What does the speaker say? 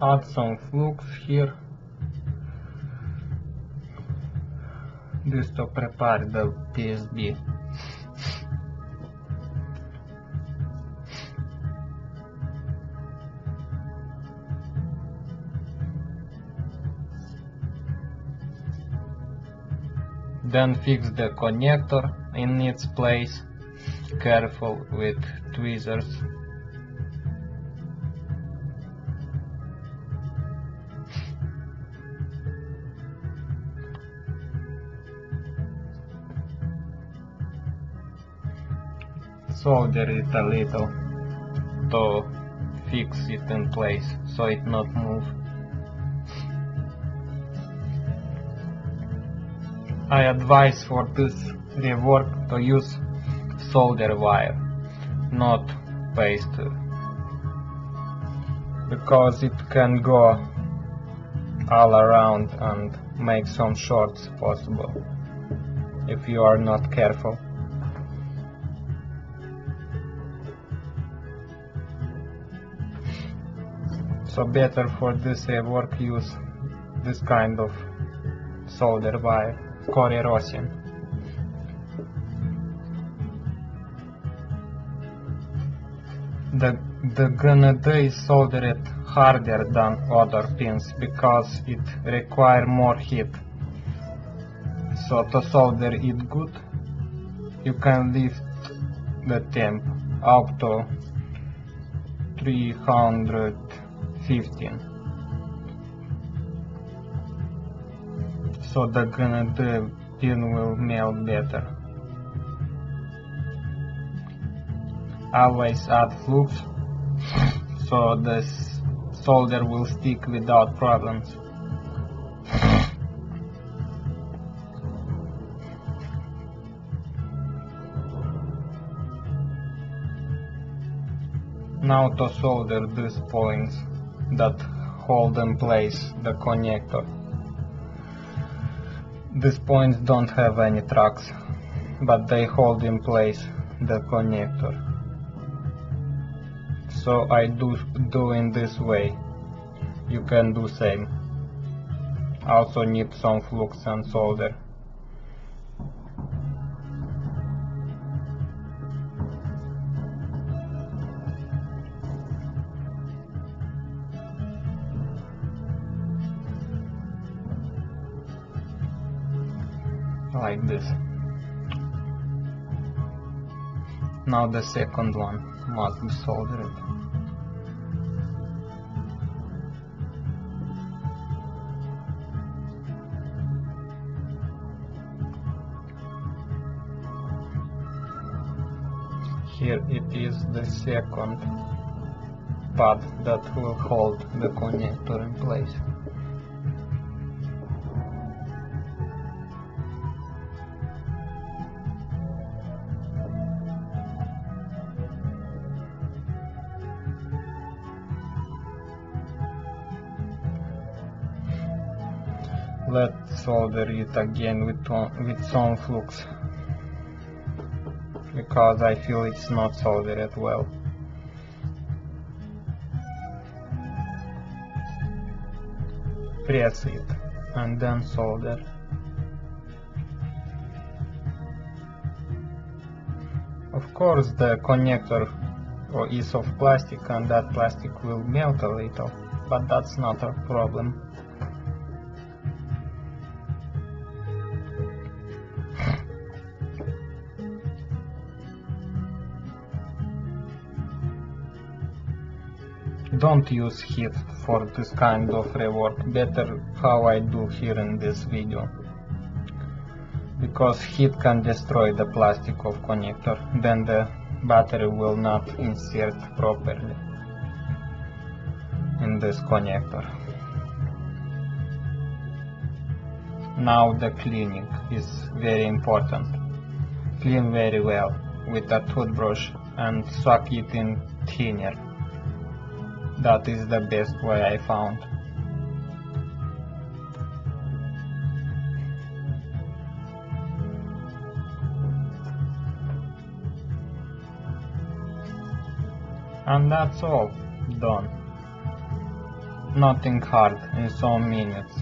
add some flux here. This to prepare the PSB. Then fix the connector in its place. Careful with tweezers. Solder it a little to fix it in place so it not move. I advise for this rework to use solder wire, not paste, because it can go all around and make some shorts possible if you are not careful. So better for this work use this kind of solder wire, Corrosion. The grenade is soldered harder than other pins because it requires more heat. So to solder it good, you can lift the temp up to 315. So the grenade pin will melt better. Always add flux so the solder will stick without problems. Now to solder these points that hold in place the connector. These points don't have any tracks, but they hold in place the connector. So I do in this way. You can do same. Also need some flux and solder. Like this. Now the second one must be soldered. Here it is the second pad that will hold the connector in place. Let's solder it again with some flux, because I feel it's not soldered well. Press it and then solder. Of course the connector is of plastic and that plastic will melt a little, but that's not a problem. Don't use heat for this kind of rework, better how I do here in this video, because heat can destroy the plastic of connector, then the battery will not insert properly in this connector. Now the cleaning is very important. Clean very well with a toothbrush and soak it in thinner. That is the best way I found. And that's all done. nothing hard in some minutes.